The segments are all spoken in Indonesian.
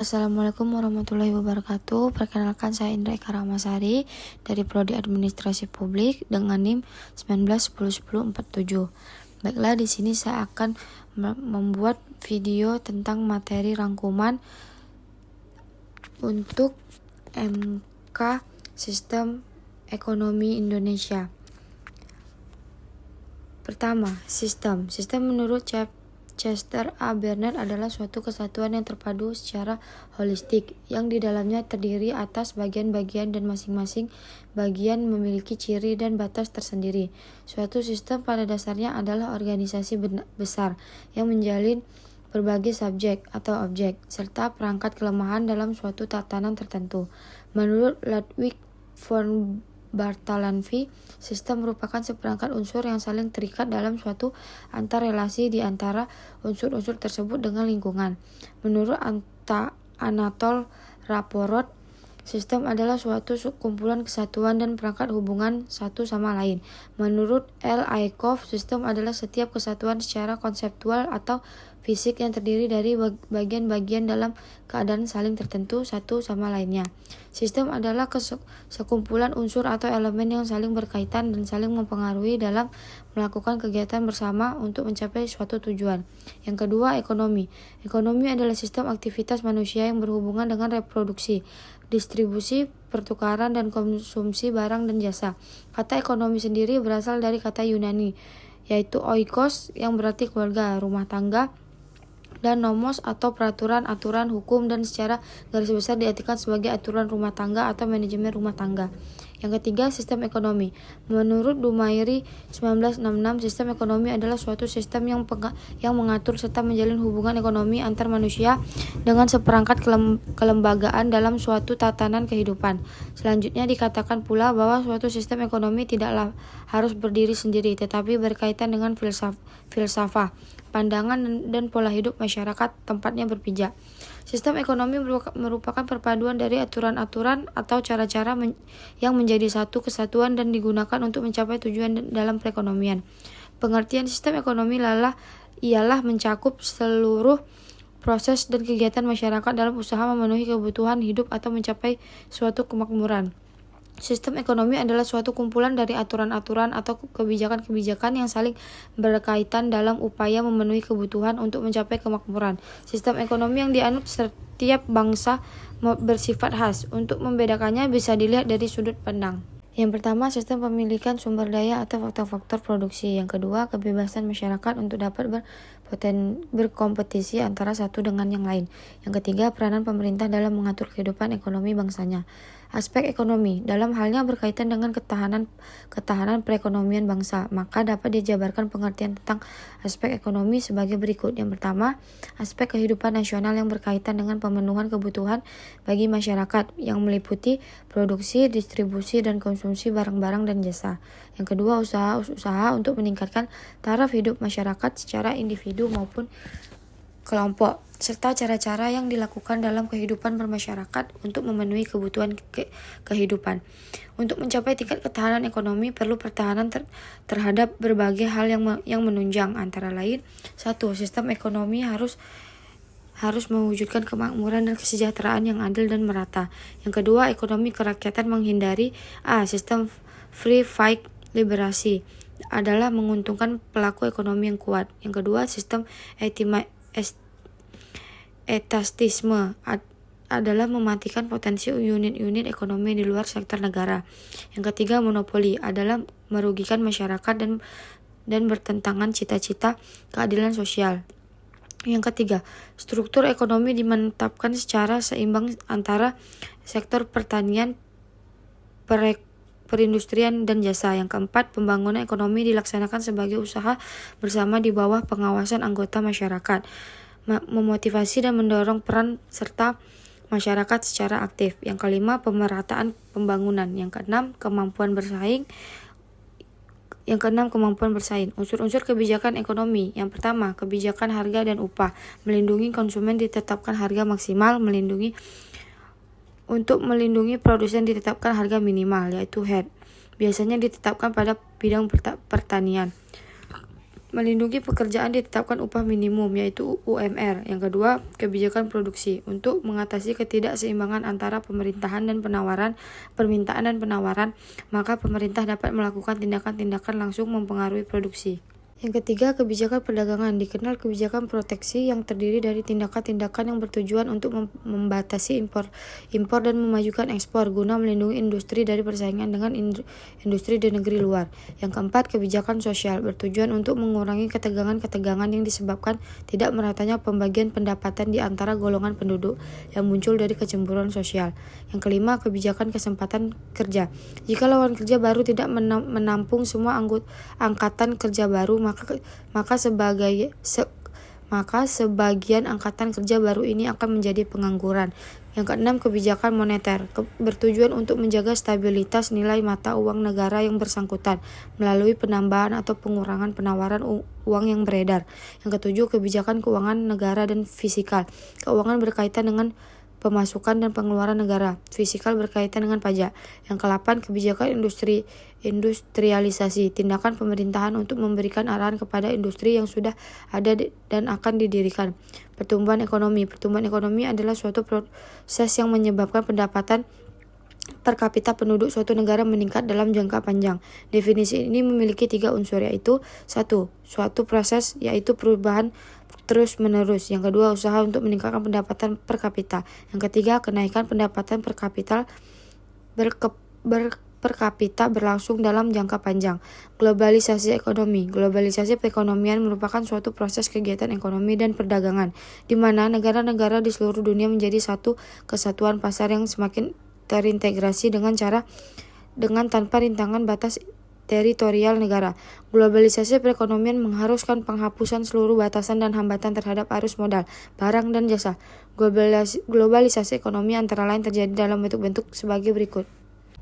Assalamualaikum warahmatullahi wabarakatuh. Perkenalkan, saya Indra Eka Rahmasari dari Prodi Administrasi Publik dengan NIM 19101047. Baiklah, di sini saya akan membuat video tentang materi rangkuman untuk MK Sistem Ekonomi Indonesia. Pertama, sistem. Sistem menurut Chester A. Bernard adalah suatu kesatuan yang terpadu secara holistik, yang di dalamnya terdiri atas bagian-bagian dan masing-masing bagian memiliki ciri dan batas tersendiri. Suatu sistem pada dasarnya adalah organisasi besar yang menjalin berbagai subjek atau objek, serta perangkat kelemahan dalam suatu tatanan tertentu. Menurut Ludwig von Bartalanffy, sistem merupakan seperangkat unsur yang saling terikat dalam suatu antarrelasi di antara unsur-unsur tersebut dengan lingkungan. Menurut Anatol Raporot, sistem adalah suatu kumpulan kesatuan dan perangkat hubungan satu sama lain. Menurut L. Aykov, sistem adalah setiap kesatuan secara konseptual atau fisik yang terdiri dari bagian-bagian dalam keadaan saling tertentu satu sama lainnya. Sistem adalah sekumpulan unsur atau elemen yang saling berkaitan dan saling mempengaruhi dalam melakukan kegiatan bersama untuk mencapai suatu tujuan. Yang kedua, ekonomi. Ekonomi adalah sistem aktivitas manusia yang berhubungan dengan reproduksi, distribusi, pertukaran, dan konsumsi barang dan jasa. Kata ekonomi sendiri berasal dari kata Yunani, yaitu oikos yang berarti keluarga, rumah tangga, dan nomos atau peraturan, aturan, hukum, dan secara garis besar diartikan sebagai aturan rumah tangga atau manajemen rumah tangga. Yang ketiga, sistem ekonomi. Menurut Dumairi 1966, sistem ekonomi adalah suatu sistem yang mengatur serta menjalin hubungan ekonomi antar manusia dengan seperangkat kelembagaan dalam suatu tatanan kehidupan. Selanjutnya dikatakan pula bahwa suatu sistem ekonomi tidaklah harus berdiri sendiri, tetapi berkaitan dengan filsafah, pandangan, dan pola hidup masyarakat tempatnya berpijak. Sistem ekonomi merupakan perpaduan dari aturan-aturan atau cara-cara yang menjadi satu kesatuan dan digunakan untuk mencapai tujuan dalam perekonomian. Pengertian sistem ekonomi ialah mencakup seluruh proses dan kegiatan masyarakat dalam usaha memenuhi kebutuhan hidup atau mencapai suatu kemakmuran. Sistem ekonomi adalah suatu kumpulan dari aturan-aturan atau kebijakan-kebijakan yang saling berkaitan dalam upaya memenuhi kebutuhan untuk mencapai kemakmuran. Sistem ekonomi yang dianut setiap bangsa bersifat khas. Untuk membedakannya bisa dilihat dari sudut pandang. Yang pertama, sistem pemilikan sumber daya atau faktor-faktor produksi. Yang kedua, kebebasan masyarakat untuk dapat berkompetisi antara satu dengan yang lain. Yang ketiga, peranan pemerintah dalam mengatur kehidupan ekonomi bangsanya. Aspek ekonomi, dalam halnya berkaitan dengan ketahanan perekonomian bangsa, maka dapat dijabarkan pengertian tentang aspek ekonomi sebagai berikut. Yang pertama, aspek kehidupan nasional yang berkaitan dengan pemenuhan kebutuhan bagi masyarakat yang meliputi produksi, distribusi, dan konsumsi barang-barang dan jasa. Yang kedua, usaha untuk meningkatkan taraf hidup masyarakat secara individu maupun kelompok, serta cara-cara yang dilakukan dalam kehidupan bermasyarakat untuk memenuhi kebutuhan kehidupan. Untuk mencapai tingkat ketahanan ekonomi perlu pertahanan terhadap berbagai hal yang menunjang, antara lain: 1. Sistem ekonomi harus mewujudkan kemakmuran dan kesejahteraan yang adil dan merata. Yang kedua, ekonomi kerakyatan menghindari sistem free fight liberasi adalah menguntungkan pelaku ekonomi yang kuat. Yang kedua, sistem etastisme adalah mematikan potensi unit-unit ekonomi di luar sektor negara. Yang ketiga, monopoli adalah merugikan masyarakat dan bertentangan cita-cita keadilan sosial. Yang ketiga, struktur ekonomi dimenetapkan secara seimbang antara sektor pertanian, perindustrian, dan jasa. Yang keempat, pembangunan ekonomi dilaksanakan sebagai usaha bersama di bawah pengawasan anggota masyarakat, memotivasi dan mendorong peran serta masyarakat secara aktif. Yang kelima, pemerataan pembangunan. Yang keenam, kemampuan bersaing. Unsur-unsur kebijakan ekonomi. Yang pertama, kebijakan harga dan upah. Melindungi konsumen ditetapkan harga maksimal, untuk melindungi produsen ditetapkan harga minimal, yaitu HEAD. Biasanya ditetapkan pada bidang pertanian. melindungi pekerjaan ditetapkan upah minimum yaitu UMR. Yang kedua, kebijakan produksi untuk mengatasi ketidakseimbangan antara permintaan dan penawaran, maka pemerintah dapat melakukan tindakan-tindakan langsung mempengaruhi produksi. Yang ketiga, kebijakan perdagangan dikenal kebijakan proteksi yang terdiri dari tindakan-tindakan yang bertujuan untuk membatasi impor dan memajukan ekspor guna melindungi industri dari persaingan dengan industri di negeri luar. Yang keempat, kebijakan sosial bertujuan untuk mengurangi ketegangan-ketegangan yang disebabkan tidak meratanya pembagian pendapatan di antara golongan penduduk yang muncul dari kecemburuan sosial. Yang kelima, kebijakan kesempatan kerja. Jika lawan kerja baru tidak menampung semua angkatan kerja baru, maka sebagian angkatan kerja baru ini akan menjadi pengangguran. Yang keenam, kebijakan moneter bertujuan untuk menjaga stabilitas nilai mata uang negara yang bersangkutan melalui penambahan atau pengurangan penawaran uang yang beredar. Yang ketujuh, kebijakan keuangan negara dan fiskal. Keuangan berkaitan dengan pemasukan dan pengeluaran negara, fiskal berkaitan dengan pajak. Yang ke-8, kebijakan industrialisasi, tindakan pemerintahan untuk memberikan arahan kepada industri yang sudah ada dan akan didirikan. Pertumbuhan ekonomi adalah suatu proses yang menyebabkan pendapatan per kapita penduduk suatu negara meningkat dalam jangka panjang. Definisi ini memiliki 3 unsur, yaitu 1. Suatu proses, yaitu perubahan terus-menerus. Yang kedua, usaha untuk meningkatkan pendapatan per kapita. Yang ketiga, kenaikan pendapatan per kapita berlangsung dalam jangka panjang. Globalisasi ekonomi. Globalisasi perekonomian merupakan suatu proses kegiatan ekonomi dan perdagangan, di mana negara-negara di seluruh dunia menjadi satu kesatuan pasar yang semakin terintegrasi dengan tanpa rintangan batas teritorial negara. Globalisasi perekonomian mengharuskan penghapusan seluruh batasan dan hambatan terhadap arus modal, barang dan jasa. Globalisasi ekonomi antara lain terjadi dalam bentuk-bentuk sebagai berikut.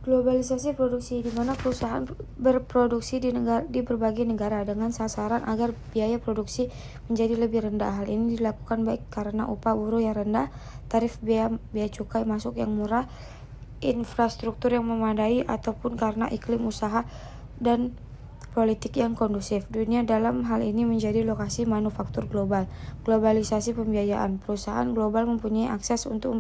Globalisasi produksi, di mana perusahaan berproduksi di berbagai negara dengan sasaran agar biaya produksi menjadi lebih rendah. Hal ini dilakukan baik karena upah buruh yang rendah, tarif biaya cukai masuk yang murah, infrastruktur yang memadai, ataupun karena iklim usaha dan politik yang kondusif. Dunia dalam hal ini menjadi lokasi manufaktur global. Globalisasi pembiayaan. Perusahaan global mempunyai akses untuk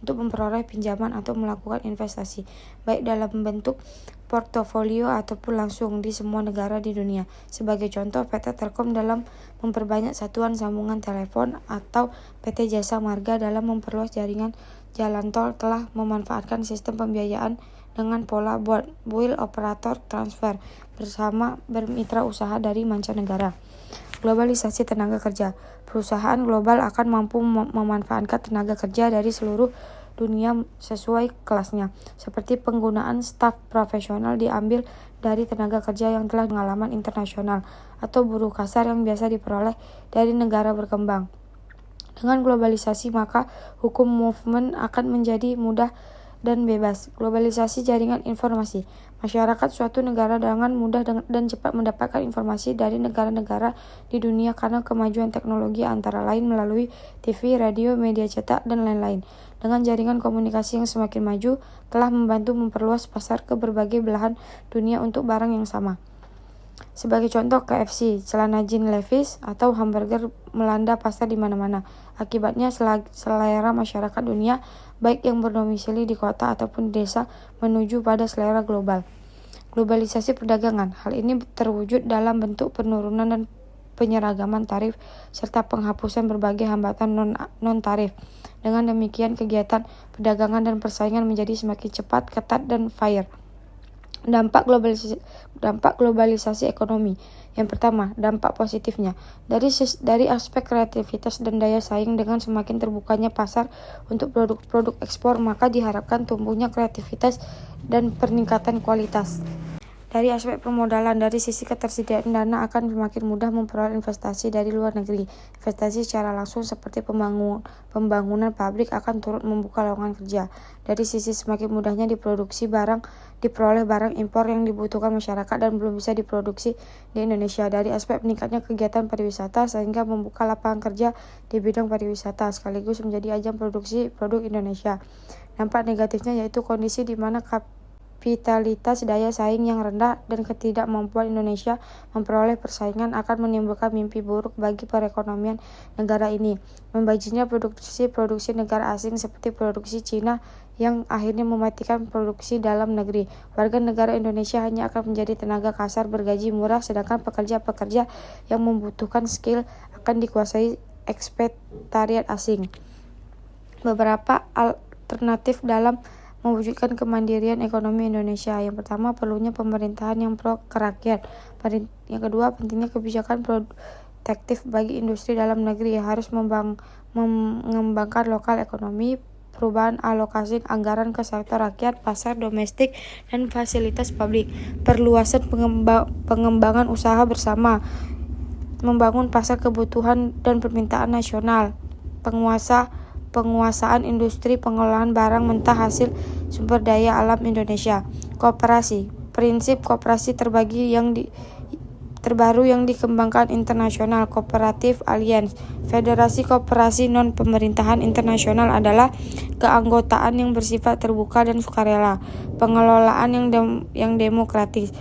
memperoleh pinjaman atau melakukan investasi, baik dalam bentuk portofolio ataupun langsung di semua negara di dunia. Sebagai contoh, PT Telkom dalam memperbanyak satuan sambungan telepon, atau PT Jasa Marga dalam memperluas jaringan jalan tol telah memanfaatkan sistem pembiayaan dengan pola Build Operator Transfer bersama bermitra usaha dari mancanegara. Globalisasi tenaga kerja. Perusahaan global akan mampu memanfaatkan tenaga kerja dari seluruh dunia sesuai kelasnya, seperti penggunaan staf profesional diambil dari tenaga kerja yang telah pengalaman internasional, atau buruh kasar yang biasa diperoleh dari negara berkembang. Dengan globalisasi, maka hukum movement akan menjadi mudah dan bebas. Globalisasi jaringan informasi. Masyarakat suatu negara dengan mudah dan cepat mendapatkan informasi dari negara-negara di dunia karena kemajuan teknologi, antara lain melalui TV, radio, media cetak, dan lain-lain. Dengan jaringan komunikasi yang semakin maju, telah membantu memperluas pasar ke berbagai belahan dunia untuk barang yang sama. Sebagai contoh, KFC, celana jeans Levi's, atau hamburger melanda pasar di mana-mana. Akibatnya selera masyarakat dunia, baik yang berdomisili di kota ataupun di desa, menuju pada selera global. Globalisasi perdagangan. Hal ini terwujud dalam bentuk penurunan dan penyeragaman tarif serta penghapusan berbagai hambatan non-tarif. Dengan demikian, kegiatan perdagangan dan persaingan menjadi semakin cepat, ketat, dan fair. Dampak globalisasi ekonomi. Yang pertama, dampak positifnya. Dari aspek kreativitas dan daya saing, dengan semakin terbukanya pasar untuk produk-produk ekspor, maka diharapkan tumbuhnya kreativitas dan peningkatan kualitas. Dari aspek permodalan, dari sisi ketersediaan dana akan semakin mudah memperoleh investasi dari luar negeri. Investasi secara langsung seperti pembangunan pabrik akan turut membuka lowongan kerja. Dari sisi semakin mudahnya diperoleh barang impor yang dibutuhkan masyarakat dan belum bisa diproduksi di Indonesia. Dari aspek meningkatnya kegiatan pariwisata sehingga membuka lapangan kerja di bidang pariwisata sekaligus menjadi ajang produksi produk Indonesia. Dampak negatifnya yaitu kondisi di mana vitalitas daya saing yang rendah dan ketidakmampuan Indonesia memperoleh persaingan akan menimbulkan mimpi buruk bagi perekonomian negara ini. Membajinya produksi negara asing seperti produksi Cina yang akhirnya mematikan produksi dalam negeri. Warga negara Indonesia hanya akan menjadi tenaga kasar bergaji murah, sedangkan pekerja-pekerja yang membutuhkan skill akan dikuasai eksploitariat asing. Beberapa alternatif dalam mewujudkan kemandirian ekonomi Indonesia. Yang pertama, perlunya pemerintahan yang pro kerakyat. Yang kedua, pentingnya kebijakan protektif bagi industri dalam negeri. Harus mengembangkan lokal ekonomi, perubahan alokasi anggaran ke sektor rakyat, pasar domestik, dan fasilitas publik. Perluasan pengembangan usaha bersama, membangun pasar kebutuhan dan permintaan nasional, penguasaan industri pengolahan barang mentah hasil sumber daya alam Indonesia. Koperasi, prinsip koperasi terbaru yang dikembangkan internasional, Cooperative Alliance. Federasi Koperasi Non-Pemerintahan Internasional adalah keanggotaan yang bersifat terbuka dan sukarela, pengelolaan yang demokratis,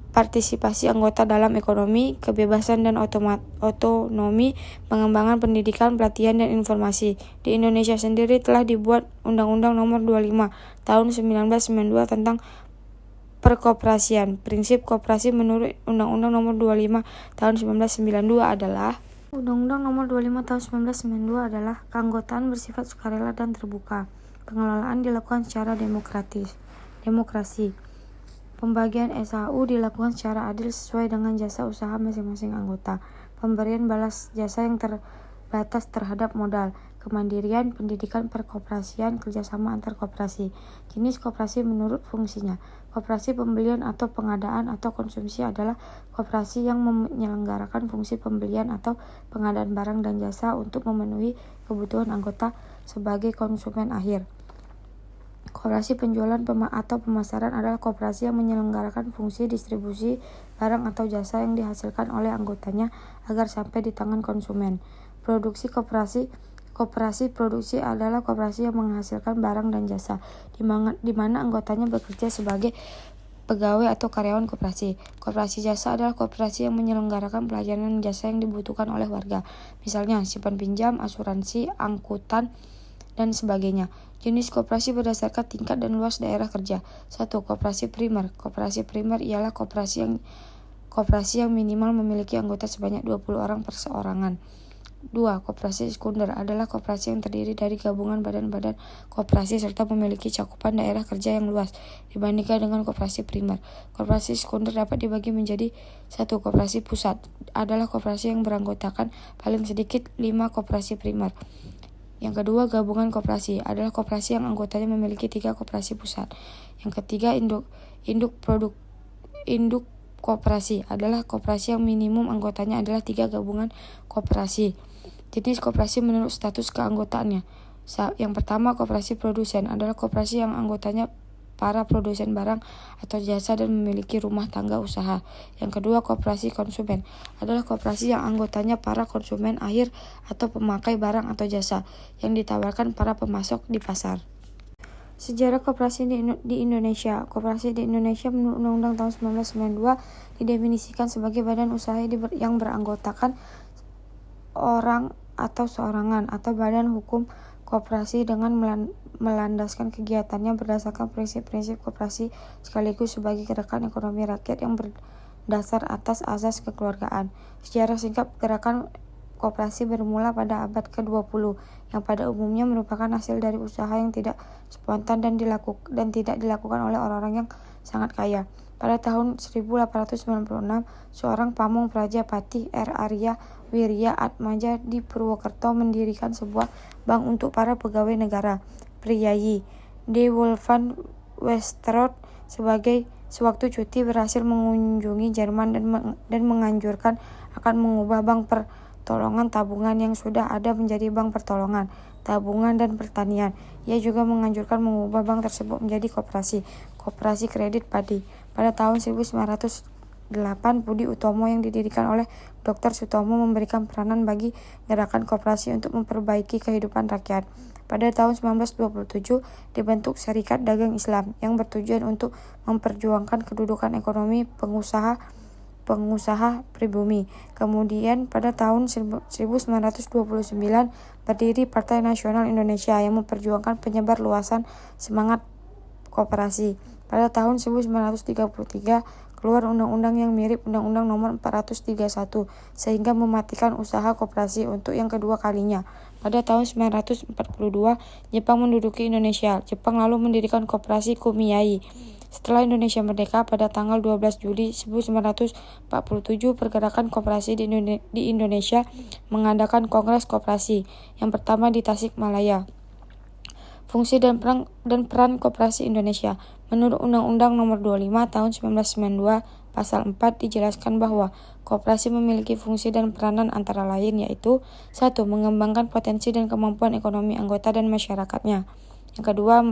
partisipasi anggota dalam ekonomi, kebebasan dan otonomi, pengembangan pendidikan, pelatihan, dan informasi. Di Indonesia sendiri telah dibuat Undang-Undang Nomor 25 Tahun 1992 tentang perkoperasian. Prinsip koperasi menurut Undang-Undang Nomor 25 Tahun 1992 adalah Undang-Undang Nomor 25 Tahun 1992 adalah keanggotaan bersifat sukarela dan terbuka. Pengelolaan dilakukan secara demokrasi. Pembagian SHU dilakukan secara adil sesuai dengan jasa usaha masing-masing anggota. Pemberian balas jasa yang terbatas terhadap modal. Kemandirian, pendidikan, perkoperasian, kerjasama antar koperasi. Jenis koperasi menurut fungsinya. Koperasi pembelian atau pengadaan atau konsumsi adalah koperasi yang menyelenggarakan fungsi pembelian atau pengadaan barang dan jasa untuk memenuhi kebutuhan anggota sebagai konsumen akhir. Koperasi penjualan atau pemasaran adalah koperasi yang menyelenggarakan fungsi distribusi barang atau jasa yang dihasilkan oleh anggotanya agar sampai di tangan konsumen. Koperasi produksi adalah koperasi yang menghasilkan barang dan jasa, di mana anggotanya bekerja sebagai pegawai atau karyawan koperasi. Koperasi jasa adalah koperasi yang menyelenggarakan pelayanan jasa yang dibutuhkan oleh warga, misalnya simpan pinjam, asuransi, angkutan, dan sebagainya. Jenis koperasi berdasarkan tingkat dan luas daerah kerja. 1. Koperasi primer. Koperasi primer ialah koperasi yang minimal memiliki anggota sebanyak 20 orang perseorangan. 2. Koperasi sekunder adalah koperasi yang terdiri dari gabungan badan-badan koperasi serta memiliki cakupan daerah kerja yang luas dibandingkan dengan koperasi primer. Koperasi sekunder dapat dibagi menjadi 1. Koperasi pusat adalah koperasi yang beranggotakan paling sedikit 5 koperasi primer. Yang kedua, gabungan koperasi adalah koperasi yang anggotanya memiliki 3 koperasi pusat. Yang ketiga, induk koperasi adalah koperasi yang minimum anggotanya adalah 3 gabungan koperasi. Jenis koperasi menurut status keanggotaannya. Yang pertama, koperasi produsen adalah koperasi yang anggotanya para produsen barang atau jasa dan memiliki rumah tangga usaha. Yang kedua, koperasi konsumen adalah koperasi yang anggotanya para konsumen akhir atau pemakai barang atau jasa yang ditawarkan para pemasok di pasar. Sejarah koperasi di Indonesia. Koperasi di Indonesia menurut Undang-Undang tahun 1992 didefinisikan sebagai badan usaha yang beranggotakan orang atau seorangan atau badan hukum koperasi dengan melandaskan kegiatannya berdasarkan prinsip-prinsip koperasi sekaligus sebagai gerakan ekonomi rakyat yang berdasar atas azas kekeluargaan. Sejarah singkat gerakan koperasi bermula pada abad ke-20 yang pada umumnya merupakan hasil dari usaha yang tidak spontan dan tidak dilakukan oleh orang-orang yang sangat kaya. Pada tahun 1896, seorang pamong Praja Patih R. Arya Wirya Atmaja di Purwokerto mendirikan sebuah bank untuk para pegawai negara. Priyayi D. Wolfgang Westerhout sewaktu cuti berhasil mengunjungi Jerman dan menganjurkan akan mengubah bank pertolongan tabungan yang sudah ada menjadi bank pertolongan, tabungan, dan pertanian. Ia juga menganjurkan mengubah bank tersebut menjadi koperasi kredit padi. Pada tahun 1905, 8. Budi Utomo yang didirikan oleh Dr. Sutomo memberikan peranan bagi gerakan koperasi untuk memperbaiki kehidupan rakyat. Pada tahun 1927 dibentuk Serikat Dagang Islam yang bertujuan untuk memperjuangkan kedudukan ekonomi pengusaha pribumi. Kemudian pada tahun 1929 berdiri Partai Nasional Indonesia yang memperjuangkan penyebar luasan semangat koperasi. Pada tahun 1933 keluar undang-undang yang mirip Undang-Undang Nomor 431 sehingga mematikan usaha koperasi untuk yang kedua kalinya. Pada tahun 1942 Jepang menduduki Indonesia. Jepang lalu mendirikan Koperasi Kumiai. Setelah Indonesia merdeka pada tanggal 12 Juli 1947, Pergerakan Koperasi di Indonesia mengadakan Kongres Koperasi yang pertama di Tasikmalaya. Fungsi dan peran koperasi Indonesia. Menurut Undang-Undang Nomor 25 Tahun 1992 Pasal 4 dijelaskan bahwa koperasi memiliki fungsi dan peranan antara lain yaitu 1. Mengembangkan potensi dan kemampuan ekonomi anggota dan masyarakatnya. Yang kedua,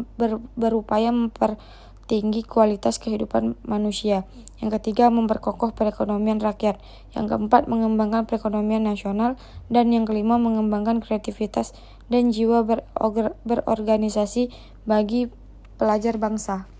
berupaya mempertinggi kualitas kehidupan manusia. Yang ketiga, memperkokoh perekonomian rakyat. Yang keempat, mengembangkan perekonomian nasional. Dan yang kelima, mengembangkan kreativitas dan jiwa berorganisasi bagi pelajar bangsa.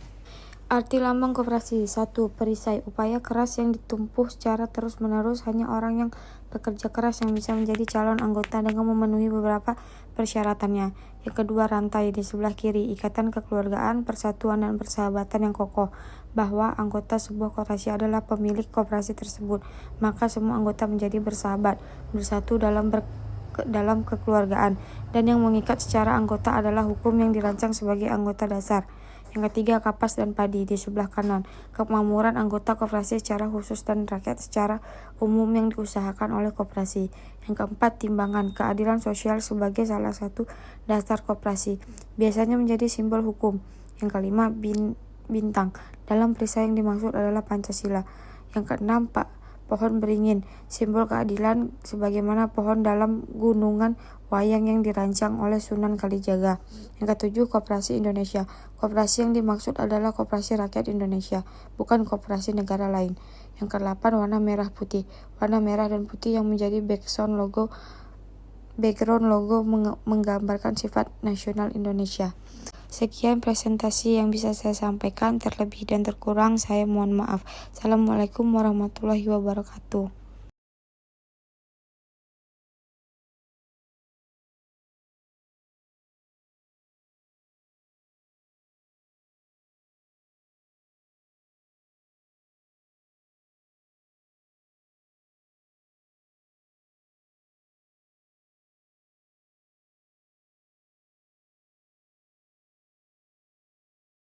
Arti lambang koperasi. 1. Perisai, upaya keras yang ditempuh secara terus-menerus. Hanya orang yang bekerja keras yang bisa menjadi calon anggota dengan memenuhi beberapa persyaratannya. Yang kedua, rantai di sebelah kiri, ikatan kekeluargaan, persatuan dan persahabatan yang kokoh, bahwa anggota sebuah koperasi adalah pemilik koperasi tersebut, maka semua anggota menjadi bersahabat, bersatu dalam kekeluargaan, dan yang mengikat secara anggota adalah hukum yang dirancang sebagai anggota dasar. Yang ketiga, kapas dan padi di sebelah kanan, kemakmuran anggota koperasi secara khusus dan rakyat secara umum yang diusahakan oleh koperasi. Yang keempat, timbangan, keadilan sosial sebagai salah satu dasar koperasi, biasanya menjadi simbol hukum. Yang kelima, bintang, dalam perisai yang dimaksud adalah Pancasila. Yang keenam, pohon beringin, simbol keadilan sebagaimana pohon dalam gunungan wayang yang dirancang oleh Sunan Kalijaga. Yang ketujuh, koperasi Indonesia. Koperasi yang dimaksud adalah koperasi rakyat Indonesia, bukan koperasi negara lain. Yang kedelapan, warna merah putih. Warna merah dan putih yang menjadi background logo menggambarkan sifat nasional Indonesia. Sekian presentasi yang bisa saya sampaikan, terlebih dan terkurang saya mohon maaf. Assalamualaikum warahmatullahi wabarakatuh.